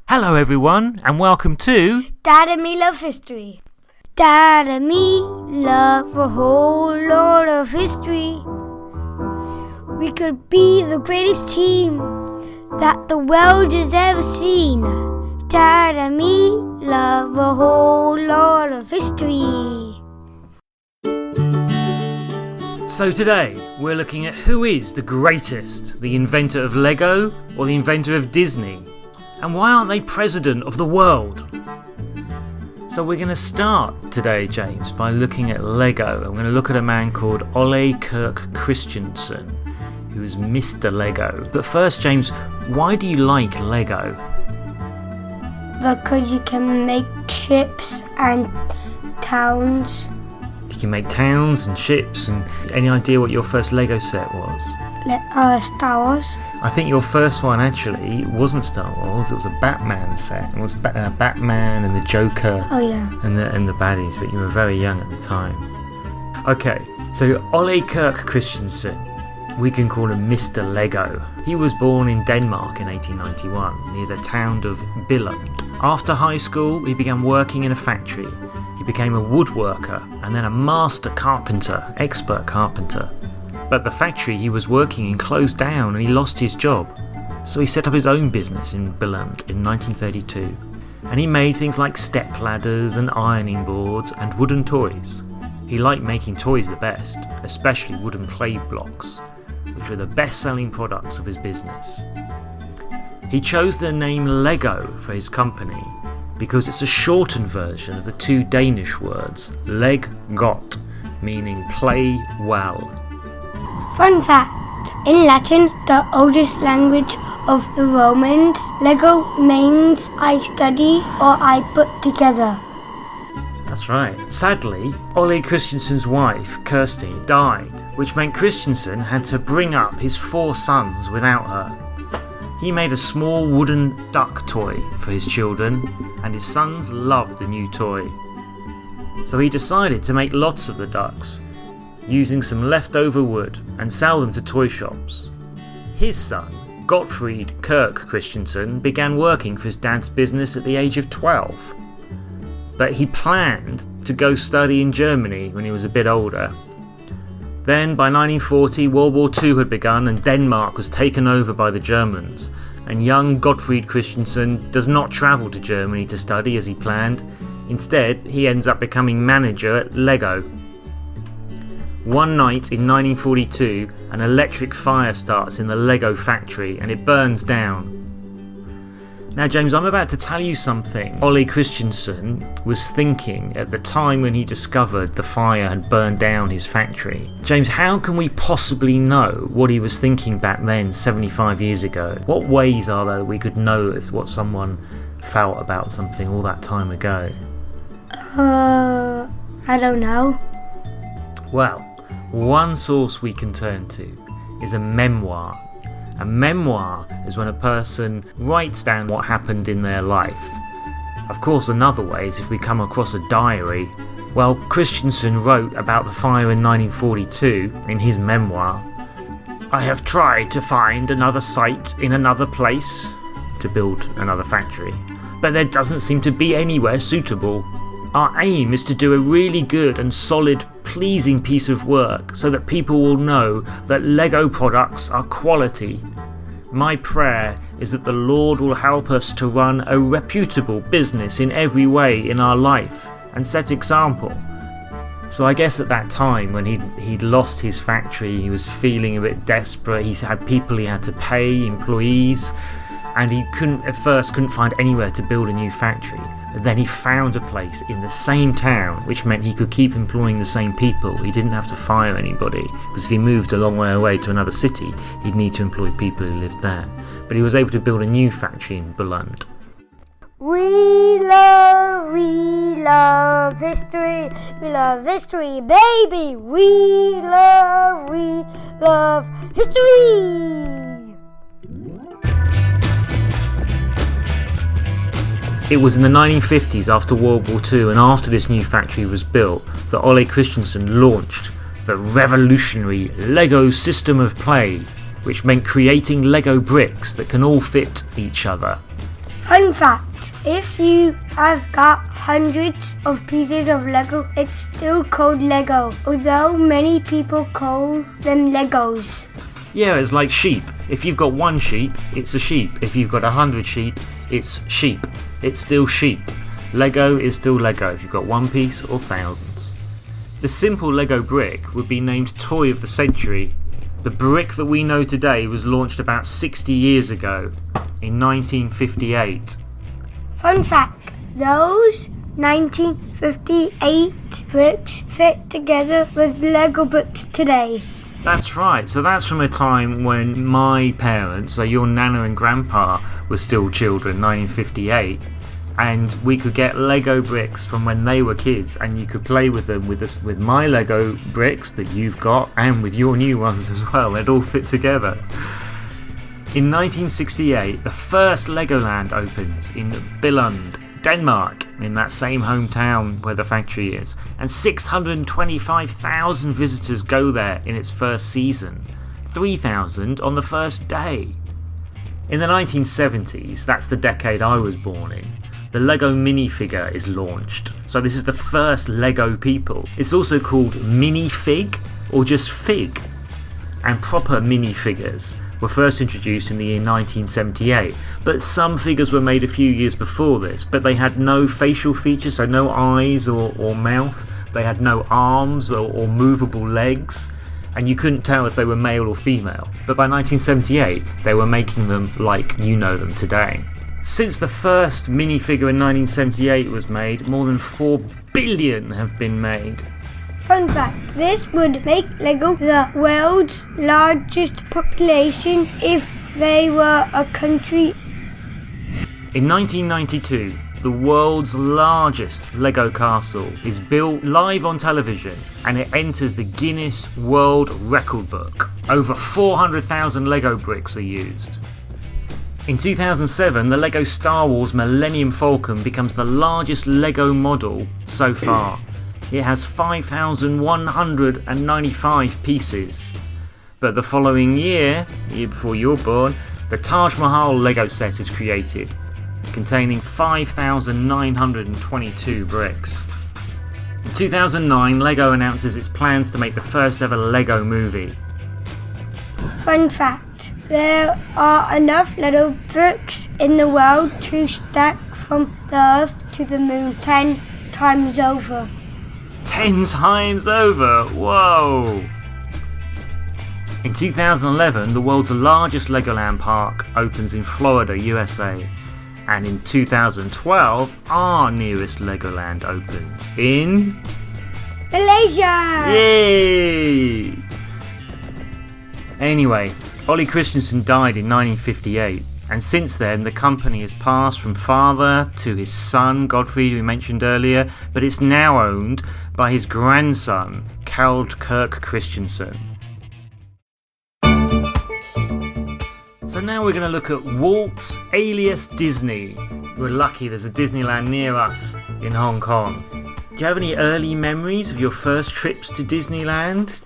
Hello everyone, and welcome to Dad and me love history. Dad and me love a whole lot of history. We could be the greatest team that the world has ever seen. Dad and me love a whole lot of history. So today, we're looking at who is the greatest, the inventor of Lego or the inventor of Disney? And why aren't they president of the world? So we're going to start today, James, by looking at Lego. I'm going to look at a man called Ole Kirk Christensen, who is Mr. Lego. But first, James, why do you like Lego? Because you can make ships and towns. You can make towns and ships, and any idea what your first Lego set was? Star Wars. I think your first one actually wasn't Star Wars, it was a Batman set. It was Batman and the Joker. Oh yeah. And the baddies, but you were very young at the time. Okay, so Ole Kirk Christensen, we can call him Mr. Lego. He was born in Denmark in 1891, near the town of Billund. After high school, he began working in a factory. He became a woodworker and then a master carpenter, expert carpenter. But the factory he was working in closed down and he lost his job. So he set up his own business in Billund in 1932. And he made things like step ladders and ironing boards and wooden toys. He liked making toys the best, especially wooden play blocks, which were the best-selling products of his business. He chose the name Lego for his company because it's a shortened version of the two Danish words leg godt, meaning play well. Fun fact. In Latin, the oldest language of the Romans, Lego means I study or I put together. That's right. Sadly, Ole Christensen's wife, Kirsty, died, which meant Christensen had to bring up his 4 sons without her. He made a small wooden duck toy for his children, and his sons loved the new toy. So he decided to make lots of the ducks, using some leftover wood, and sell them to toy shops. His son, Gottfried Kirk Christensen, began working for his dad's business at the age of 12. But he planned to go study in Germany when he was a bit older. Then, by 1940, World War II had begun and Denmark was taken over by the Germans, and young Gottfried Christensen does not travel to Germany to study as he planned. Instead, he ends up becoming manager at Lego. One night in 1942, an electric fire starts in the Lego factory and it burns down. Now, James, I'm about to tell you something Ole Christensen was thinking at the time when he discovered the fire had burned down his factory. James, how can we possibly know what he was thinking back then, 75 years ago? What ways are there we could know what someone felt about something all that time ago? I don't know. Well, one source we can turn to is a memoir. A memoir is when a person writes down what happened in their life. Of course, another way is if we come across a diary. Well, Christensen wrote about the fire in 1942 in his memoir. I have tried to find another site in another place to build another factory, but there doesn't seem to be anywhere suitable. Our aim is to do a really good and solid, pleasing piece of work so that people will know that Lego products are quality. My prayer is that the Lord will help us to run a reputable business in every way in our life and set example. So I guess at that time when he'd lost his factory, he was feeling a bit desperate. He had people he had to pay, employees, and he couldn't find anywhere to build a new factory. But then he found a place in the same town, which meant he could keep employing the same people. He didn't have to fire anybody, because if he moved a long way away to another city, he'd need to employ people who lived there. But he was able to build a new factory in Billund. We love history. We love history, baby. We love history. It was in the 1950s, after World War II and after this new factory was built, that Ole Christensen launched the revolutionary Lego system of play, which meant creating Lego bricks that can all fit each other. Fun fact, if you have got hundreds of pieces of Lego, it's still called Lego, although many people call them Legos. Yeah, it's like sheep. If you've got one sheep, it's a sheep. If you've got 100 sheep, it's sheep. It's still sheep. Lego is still Lego if you've got one piece or thousands. The simple Lego brick would be named Toy of the Century. The brick that we know today was launched about 60 years ago, in 1958. Fun fact, those 1958 bricks fit together with Lego bricks today. That's right, so that's from a time when my parents, so your nana and grandpa, were still children, 1958, and we could get Lego bricks from when they were kids, and you could play with them with my Lego bricks that you've got, and with your new ones as well. They'd all fit together. In 1968, the first Legoland opens in Billund, Denmark, in that same hometown where the factory is, and 625,000 visitors go there in its first season, 3,000 on the first day. In the 1970s, that's the decade I was born in, the Lego minifigure is launched. So this is the first Lego people. It's also called minifig or just fig. And proper minifigures were first introduced in the year 1978, but some figures were made a few years before this, but they had no facial features, so no eyes or mouth. They had no arms or movable legs, and you couldn't tell if they were male or female. But by 1978, they were making them like you know them today. Since the first minifigure in 1978 was made, more than 4 billion have been made. Fun fact, this would make Lego the world's largest population if they were a country. In 1992, the world's largest Lego castle is built live on television, and it enters the Guinness World Record Book. Over 400,000 Lego bricks are used. In 2007, the Lego Star Wars Millennium Falcon becomes the largest Lego model so far. It has 5,195 pieces. But the following year, the year before you were born, the Taj Mahal Lego set is created, containing 5,922 bricks. In 2009, Lego announces its plans to make the first ever Lego movie. Fun fact, there are enough Lego bricks in the world to stack from the Earth to the Moon 10 times over. 10 times over! Whoa! In 2011, the world's largest Legoland park opens in Florida, USA. And in 2012, our nearest Legoland opens in Malaysia! Yay! Anyway, Ollie Christensen died in 1958, and since then the company has passed from father to his son Godfrey, who we mentioned earlier, but it's now owned by his grandson Carl Kirk Christensen. So now we're going to look at Walt alias Disney. We're lucky there's a Disneyland near us in Hong Kong. Do you have any early memories of your first trips to Disneyland?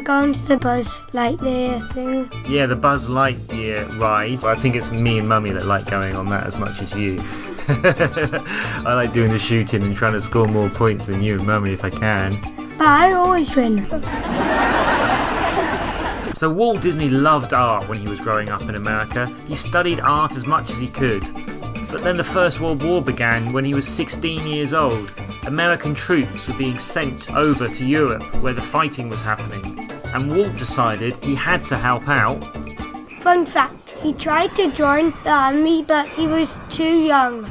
Going to the Buzz Lightyear thing. Yeah, the Buzz Lightyear ride. I think it's me and Mummy that like going on that as much as you. I like doing the shooting and trying to score more points than you and Mummy if I can. But I always win. So Walt Disney loved art when he was growing up in America. He studied art as much as he could. But then the First World War began when he was 16 years old. American troops were being sent over to Europe where the fighting was happening. And Walt decided he had to help out. Fun fact, he tried to join the army but he was too young.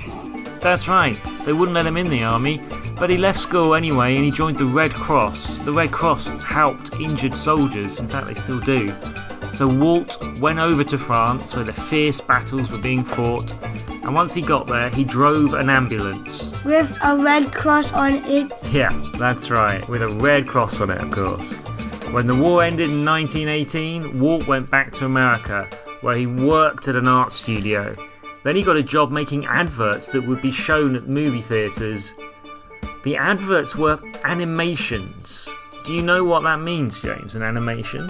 That's right, they wouldn't let him in the army. But he left school anyway and he joined the Red Cross. The Red Cross helped injured soldiers, in fact they still do. So Walt went over to France where the fierce battles were being fought, and once he got there he drove an ambulance. With a red cross on it. Yeah, that's right, with a red cross on it of course. When the war ended in 1918, Walt went back to America where he worked at an art studio. Then he got a job making adverts that would be shown at movie theatres. The adverts were animations. Do you know what that means, James, an animation?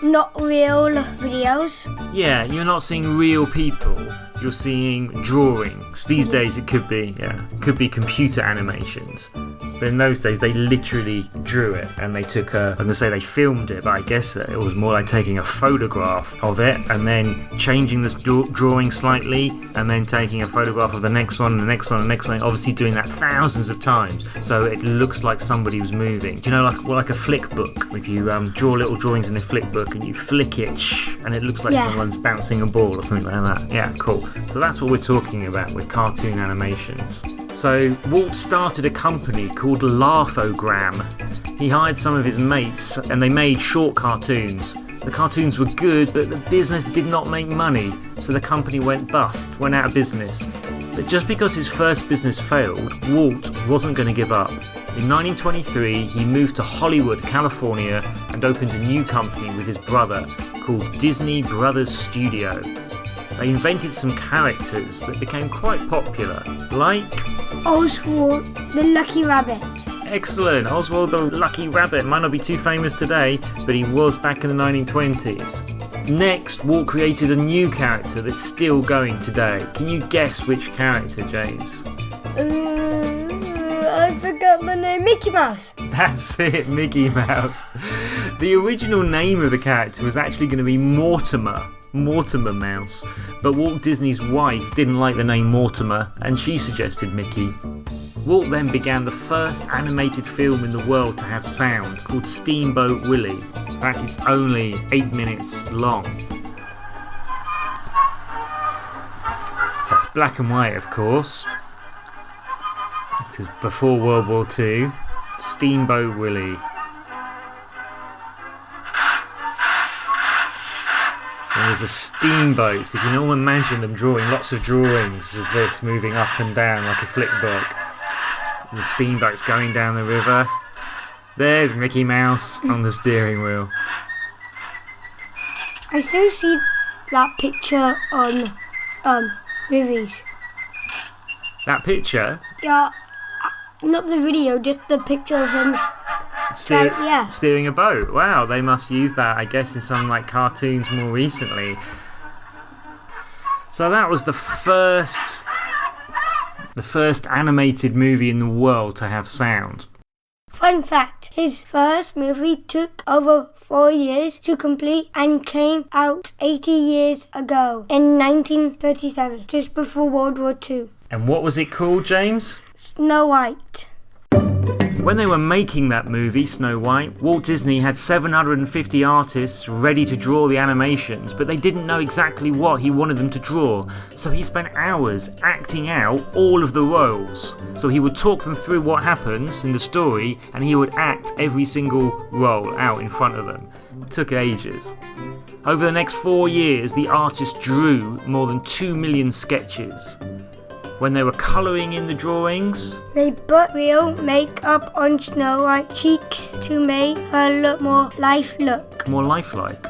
Not real videos. Yeah, you're not seeing real people. you're seeing drawings. These days it could be computer animations. But in those days they literally drew it, and they took I'm going to say they filmed it, but I guess it was more like taking a photograph of it and then changing the drawing slightly, and then taking a photograph of the next one, the next one, the next one, obviously doing that thousands of times so it looks like somebody was moving. Do you know, like a flick book? If you draw little drawings in a flick book and you flick it and it looks like someone's bouncing a ball or something like that. Yeah, cool. So that's what we're talking about with cartoon animations. So Walt started a company called Laughogram. He hired some of his mates and they made short cartoons. The cartoons were good, but the business did not make money, so the company went out of business. But just because his first business failed, Walt wasn't going to give up. In 1923, he moved to Hollywood, California, and opened a new company with his brother called Disney Brothers Studio. They invented some characters that became quite popular, like Oswald the Lucky Rabbit. Excellent! Oswald the Lucky Rabbit might not be too famous today, but he was back in the 1920s. Next, Walt created a new character that's still going today. Can you guess which character, James? I forgot the name. Mickey Mouse. That's it, Mickey Mouse. The original name of the character was actually going to be Mortimer Mouse, but Walt Disney's wife didn't like the name Mortimer and she suggested Mickey. Walt then began the first animated film in the world to have sound, called Steamboat Willie. In fact, it's only 8 minutes long. So it's black and white, of course. This is before World War II. Steamboat Willie. So there's a steamboat, so you can all imagine them drawing lots of drawings of this moving up and down like a flick book. So the steamboat's going down the river. There's Mickey Mouse on the steering wheel. I still see that picture on movies. That picture? Yeah, not the video, just the picture of him. Steering a boat. Wow, they must use that, I guess, in some like cartoons more recently. So that was the first animated movie in the world to have sound. Fun fact, his first movie took over 4 years to complete and came out 80 years ago in 1937, just before World War II. And what was it called, James? Snow White. When they were making that movie, Snow White, Walt Disney had 750 artists ready to draw the animations, but they didn't know exactly what he wanted them to draw, so he spent hours acting out all of the roles. So he would talk them through what happens in the story, and he would act every single role out in front of them. It took ages. Over the next 4 years, the artist drew more than 2 million sketches. When they were colouring in the drawings, they put real makeup on Snow White's cheeks to make her look more lifelike.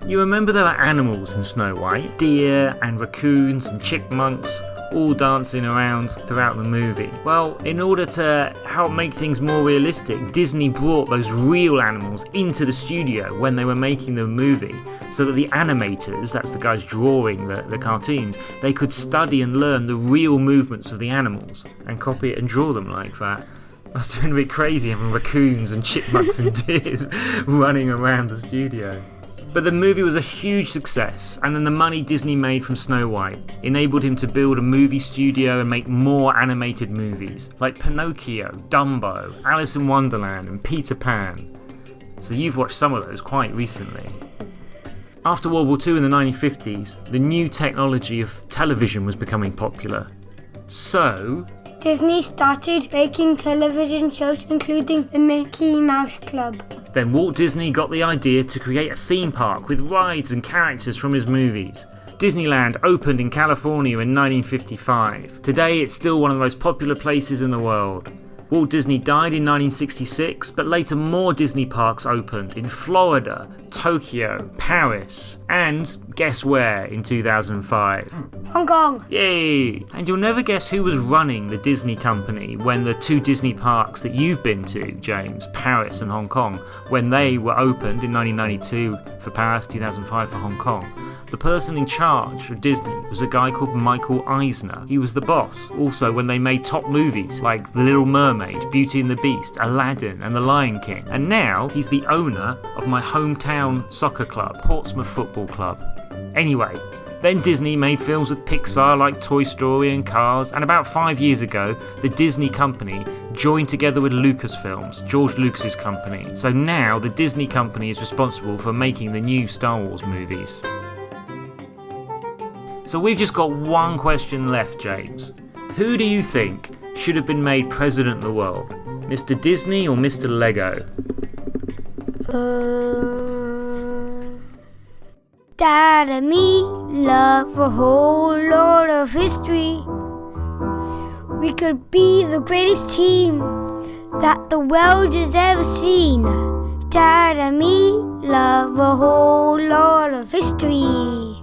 You remember there were animals in Snow White, deer and raccoons and chipmunks, all dancing around throughout the movie. Well, in order to help make things more realistic, Disney brought those real animals into the studio when they were making the movie, so that the animators, that's the guys drawing the cartoons, they could study and learn the real movements of the animals and copy it and draw them like that. Must have been a bit crazy having raccoons and chipmunks and deers running around the studio. But the movie was a huge success, and then the money Disney made from Snow White enabled him to build a movie studio and make more animated movies, like Pinocchio, Dumbo, Alice in Wonderland and Peter Pan. So you've watched some of those quite recently. After World War II in the 1950s, the new technology of television was becoming popular. So Disney started making television shows, including the Mickey Mouse Club. Then Walt Disney got the idea to create a theme park with rides and characters from his movies. Disneyland opened in California in 1955. Today it's still one of the most popular places in the world. Walt Disney died in 1966, but later more Disney parks opened in Florida, Tokyo, Paris, and guess where in 2005? Hong Kong. Yay! And you'll never guess who was running the Disney company when the two Disney parks that you've been to, James, Paris and Hong Kong, when they were opened in 1992 for Paris, 2005 for Hong Kong. The person in charge of Disney was a guy called Michael Eisner. He was the boss. Also, when they made top movies like The Little Mermaid, Beauty and the Beast, Aladdin and The Lion King. And now he's the owner of my hometown soccer club, Portsmouth Football Club. Anyway, then Disney made films with Pixar like Toy Story and Cars, and about 5 years ago, the Disney company joined together with Lucasfilms, George Lucas's company. So now the Disney company is responsible for making the new Star Wars movies. So we've just got one question left, James. Who do you think should have been made president of the world? Mr. Disney or Mr. Lego? Dad and me love a whole lot of history. We could be the greatest team that the world has ever seen. Dad and me love a whole lot of history.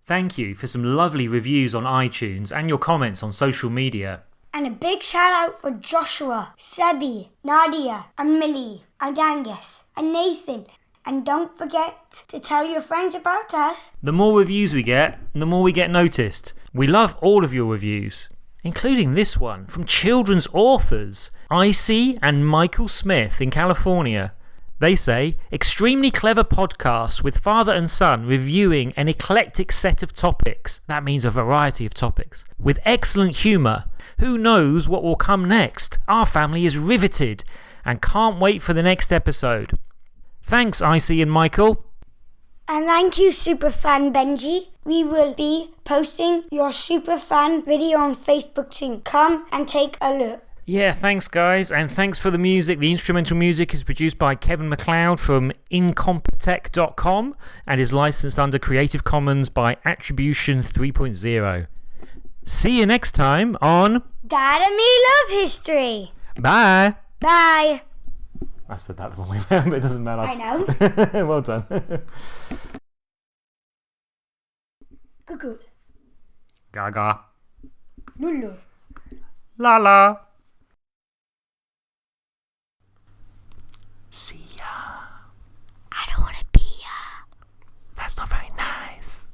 Thank you for some lovely reviews on iTunes and your comments on social media. And a big shout out for Joshua, Sebi, Nadia, and Millie, and Angus, and Nathan. And don't forget to tell your friends about us. The more reviews we get, the more we get noticed. We love all of your reviews, including this one from children's authors, Icy and Michael Smith in California. They say, extremely clever podcast with father and son reviewing an eclectic set of topics. That means a variety of topics. With excellent humour. Who knows what will come next? Our family is riveted and can't wait for the next episode. Thanks, Icy and Michael. And thank you, Superfan Benji. We will be posting your Superfan video on Facebook soon. Come and take a look. Yeah, thanks guys, and thanks for the music. The instrumental music is produced by Kevin MacLeod from incompetech.com and is licensed under Creative Commons by Attribution 3.0. See you next time on Dad and Me Love History. Bye. Bye. I said that the wrong way around, but it doesn't matter. I know. Well done. Good. Gaga. Lulu. La la. See ya. I don't want to be ya. That's not very nice.